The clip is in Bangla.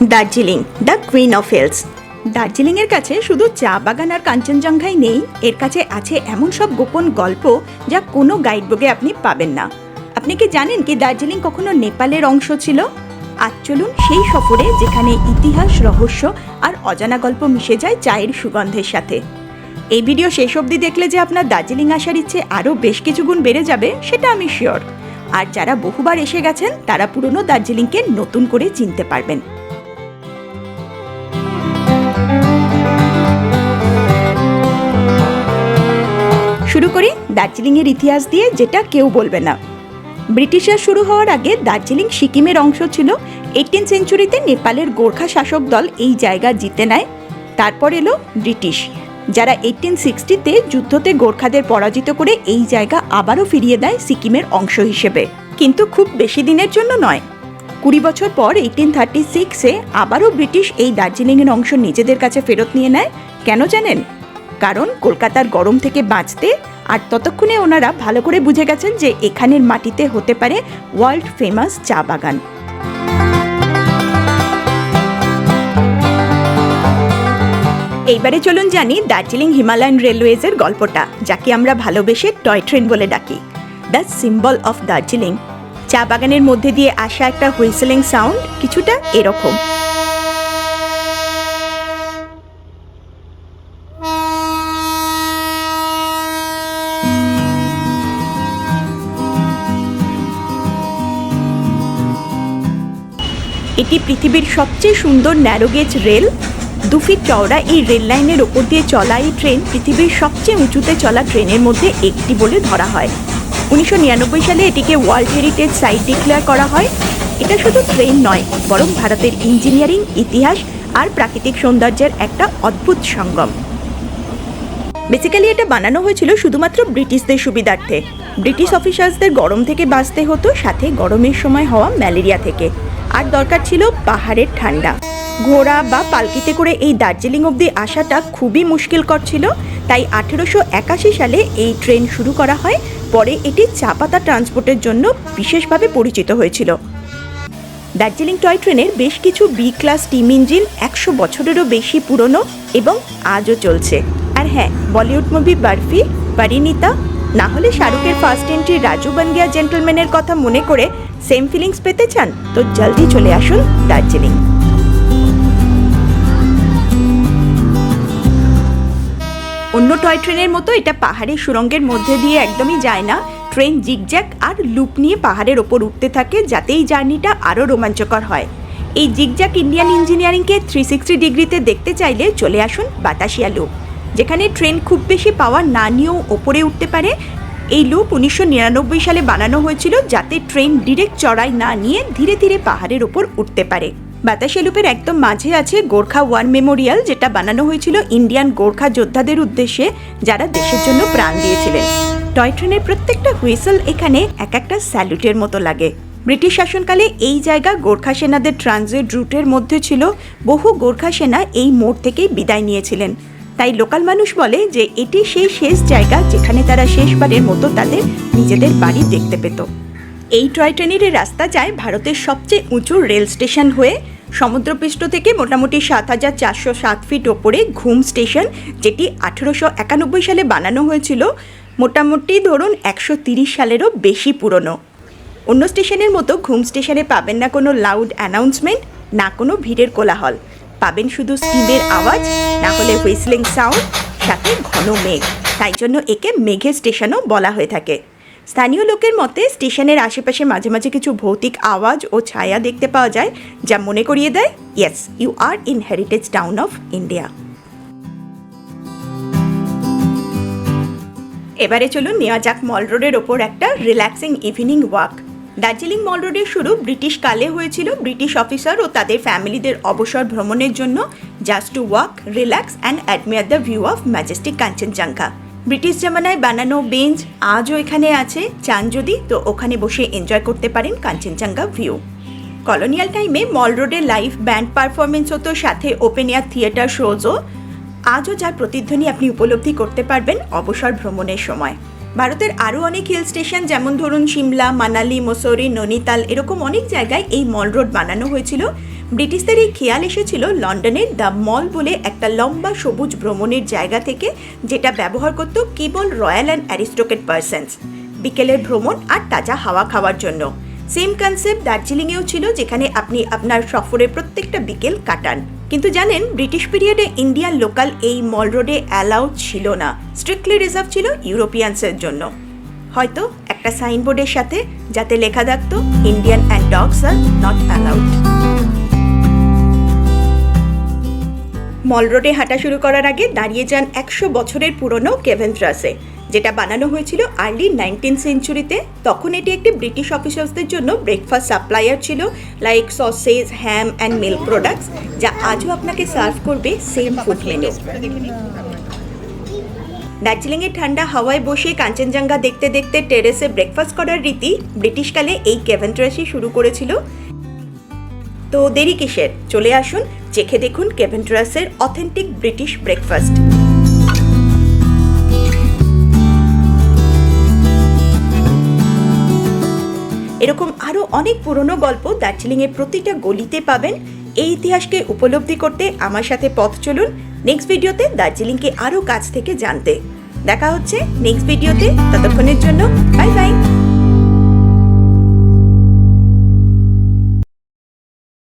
Darjeeling, the queen of hills. দার্জিলিংয়ের কাছে শুধু চা বাগান আর কাঞ্চনজঙ্ঘাই নেই, এর কাছে আছে এমন সব গোপন গল্প যা কোনো গাইডবুকে আপনি পাবেন না। আপনি কি জানেন কি দার্জিলিং কখনো নেপালের অংশ ছিল? আজ চলুন সেই সফরে, যেখানে ইতিহাস, রহস্য আর অজানা গল্প মিশে যায় চায়ের সুগন্ধের সাথে। এই ভিডিও শেষ অবধি দেখলে যে আপনার দার্জিলিং আসার ইচ্ছে আরও বেশ কিছু গুণ বেড়ে যাবে, সেটা আমি শিওর। আর যারা বহুবার এসে গেছেন তারা পুরনো দার্জিলিংকে নতুন করে চিনতে পারবেন। শুরু করি দার্জিলিংয়ের ইতিহাস দিয়ে, যেটা কেউ বলবে না। ব্রিটিশরা শুরু হওয়ার আগে দার্জিলিং সিকিমের অংশ ছিল। 18th সেঞ্চুরিতে নেপালের গোর্খা শাসক দল এই জায়গা জিতে নেয়। তারপর এলো ব্রিটিশ, যারা 1860-তে যুদ্ধতে গোর্খাদের পরাজিত করে এই জায়গা আবারও ফিরিয়ে দেয় সিকিমের অংশ হিসেবে। কিন্তু খুব বেশি দিনের জন্য নয়। 20 বছর পর 1836-এ আবারও ব্রিটিশ এই দার্জিলিংয়ের অংশ নিজেদের কাছে ফেরত নিয়ে নেয়। কেন জানেন? কারণ কলকাতার গরম থেকে বাঁচতে, আর ততক্ষণে ওনারা ভালো করে বুঝে গেছেন যে এখানের মাটিতে হতে পারে ওয়ার্ল্ড ফেমাস চা বাগান। এইবারে চলুন জানি দার্জিলিং হিমালয়ান রেলওয়েজের গল্পটা, যাকে আমরা ভালোবেসে টয় ট্রেন বলে ডাকি। The symbol of Darjeeling. চা বাগানের মধ্যে দিয়ে আসা একটা হুইসেলিং সাউন্ড কিছুটা এরকম। এটি পৃথিবীর সবচেয়ে সুন্দর ন্যারোগেজ রেল। 2 ফিট চওড়া এই রেল লাইনের ওপর দিয়ে চলা এই ট্রেন পৃথিবীর সবচেয়ে উঁচুতে চলা ট্রেনের মধ্যে একটি বলে ধরা হয়। 1999 সালে এটিকে ওয়ার্ল্ড হেরিটেজ সাইট ডিক্লেয়ার করা হয়। এটা শুধু ট্রেন নয়, বরং ভারতের ইঞ্জিনিয়ারিং, ইতিহাস আর প্রাকৃতিক সৌন্দর্যের একটা অদ্ভুত সঙ্গম। বেসিক্যালি এটা বানানো হয়েছিল শুধুমাত্র ব্রিটিশদের সুবিধার্থে। ব্রিটিশ অফিসার্সদের গরম থেকে বাঁচতে হতো, সাথে গরমের সময় হওয়া ম্যালেরিয়া থেকে। আর দরকার ছিল পাহাড়ের ঠান্ডা। ঘোড়া বা পালকিতে করে এই দার্জিলিং অবধি আসাটা খুবই মুশকিলকর ছিল। তাই 1881 সালে এই ট্রেন শুরু করা হয়। পরে এটি চা পাতা ট্রান্সপোর্টের জন্য বিশেষভাবে পরিচিত হয়েছিল। দার্জিলিং টয় ট্রেনের বেশ কিছু বি ক্লাস স্টিম ইঞ্জিন 100 বছরেরও বেশি পুরনো এবং আজও চলছে। আর হ্যাঁ, বলিউড মুভি বরফি, পরিণীতা, না হলে শাহরুখের ফার্স্ট এন্ট্রি রাজু বন গয়া জেন্টলম্যানের কথা মনে করে সেম ফিলিংস পেতে চান তো জলদি চলে আসুন দার্জিলিং। অন্য টয় ট্রেনের মতো এটা পাহাড়ের সুড়ঙ্গের মধ্যে দিয়ে একদমই যায় না। ট্রেন জিগজ্যাগ আর লুপ নিয়ে পাহাড়ের ওপর উঠতে থাকে, যাতে এই জার্নিটা আরও রোমাঞ্চকর হয়। এই জিগজ্যাগ ইন্ডিয়ান ইঞ্জিনিয়ারিংকে 360 ডিগ্রিতে দেখতে চাইলে চলে আসুন বাতাসিয়া লুপ, যেখানে ট্রেন খুব বেশি পাওয়ার না নিয়েও ওপরে উঠতে পারে। এই লুপ 1999 সালে বানানো হয়েছিল, যাতে ট্রেন ডিরেক্ট চড়াই না নিয়ে ধীরে ধীরে পাহাড়ের ওপর উঠতে পারে। বাতাসিয়া লুপের একদম মাঝে আছে গোর্খা ওয়ার মেমোরিয়াল, যেটা বানানো হয়েছিল ইন্ডিয়ান গোর্খা যোদ্ধাদের উদ্দেশ্যে, যারা দেশের জন্য প্রাণ দিয়েছিলেন। টয় ট্রেনের প্রত্যেকটা হুইসেল এখানে এক একটা স্যালুটের মতো লাগে। ব্রিটিশ শাসনকালে এই জায়গা গোর্খা সেনাদের ট্রানজিট রুটের মধ্যে ছিল। বহু গোর্খা সেনা এই মোড় থেকেই বিদায় নিয়েছিলেন। তাই লোকাল মানুষ বলে যে এটি সেই শেষ জায়গা যেখানে তারা শেষবারের মতো তাদের নিজেদের বাড়ি দেখতে পেত। এই টয় ট্রেনের রাস্তা যায় ভারতের সবচেয়ে উঁচু রেল স্টেশন হয়ে। সমুদ্রপৃষ্ঠ থেকে মোটামুটি 7407 ফিট ওপরে ঘুম স্টেশন, যেটি 1891 সালে বানানো হয়েছিল। মোটামুটি ধরুন 130 সালেরও বেশি পুরনো। অন্য স্টেশনের মতো ঘুম স্টেশনে পাবেন না কোনো লাউড অ্যানাউন্সমেন্ট, না কোনো ভিড়ের কোলাহল। পাবেন শুধু স্টিমের আওয়াজ, না হলে হুইসলিং সাউন্ড, সাথে ঘন মেঘ। তাই জন্য একে মেঘের স্টেশনও বলা হয়ে থাকে। স্থানীয় লোকের মতে স্টেশনের আশেপাশে মাঝে মাঝে কিছু ভৌতিক আওয়াজ ও ছায়া দেখতে পাওয়া যায়, যা মনে করিয়ে দেয়, yes, you are in heritage town of India. এবারে চলুন নেওয়া যাক মল রোডের ওপর একটা relaxing evening walk. Darjeeling mall রোডের শুরু ব্রিটিশ কালে হয়েছিল, ব্রিটিশ অফিসার ও তাদের ফ্যামিলিদের অবসর ভ্রমণের জন্য, just to walk, relax and admire the view of Majestic Kanchenjunga. British জামানায় বানানো বেঞ্চ আজও এখানে আছে। চান যদি তো ওখানে বসে এনজয় করতে পারেন কাঞ্চনজঙ্ঘা ভিউ। কলোনিয়াল টাইমে মল রোডে লাইভ ব্যান্ড পারফরমেন্স হতো, সাথে ওপেন এয়ার থিয়েটার শোজও। আজও যার প্রতিধ্বনি আপনি উপলব্ধি করতে পারবেন অবসর ভ্রমণের সময়। ভারতের আরও অনেক হিল স্টেশন যেমন ধরুন সিমলা, মানালি, মসৌরি, নৈনিতাল এরকম অনেক জায়গায় এই মল রোড বানানো হয়েছিল। ব্রিটিশদের এই খেয়াল এসেছিল লন্ডনের দ্য মল বলে একটা লম্বা সবুজ ভ্রমণের জায়গা থেকে, যেটা ব্যবহার করত কেবল রয়্যাল অ্যান্ড অ্যারিস্টোক্রেট পার্সনস, বিকেলের ভ্রমণ আর তাজা হাওয়া খাওয়ার জন্য। সেম কনসেপ্ট দার্জিলিংয়েও ছিল, যেখানে আপনি আপনার সফরের প্রত্যেকটা বিকেল কাটান। কিন্তু জানেন, ব্রিটিশ পিরিয়ডে ইন্ডিয়ান লোকাল এই মল রোডে অ্যালাউড ছিল না, স্ট্রিক্টলি রিজার্ভ ছিল ইউরোপিয়ানসের জন্য। হয়তো একটা সাইনবোর্ডের সাথে যাতে লেখা থাকতো Indian and dogs are not allowed. Mall রোডে হাঁটা শুরু করার আগে দাঁড়িয়ে যান 100 বছরের পুরনো কেভেন্ট্রাসে, যেটা বানানো হয়েছিল আর্লি 19th সেঞ্চুরিতে। তখন এটি একটি ব্রিটিশ অফিসার্সদের জন্য ব্রেকফাস্ট সাপ্লায়ার ছিল, like sausage, ham and milk products, যা আজও আপনাকে সার্ভ করবে সেম ফুড মেনু। দার্জিলিংয়ের ঠান্ডা হাওয়ায় বসে কাঞ্চনজঙ্ঘা দেখতে দেখতে টেরেসে ব্রেকফাস্ট করার রীতি ব্রিটিশকালে এই কেভেন্ট্রাসই শুরু করেছিল। তো দেরি কিসের, চলে আসুন চেখে দেখুন কেভেন্ট্রাসের অথেন্টিক ব্রিটিশ ব্রেকফাস্ট। এরকম আরও অনেক পুরনো গল্প দার্জিলিংয়ের প্রতিটা গলিতে পাবেন। এই ইতিহাসকে উপলব্ধি করতে আমার সাথে পথ চলুন নেক্সট ভিডিওতে দার্জিলিংকে আরও কাছ থেকে জানতে। দেখা হচ্ছে নেক্সট ভিডিওতে, ততক্ষণের জন্য বাই বাই।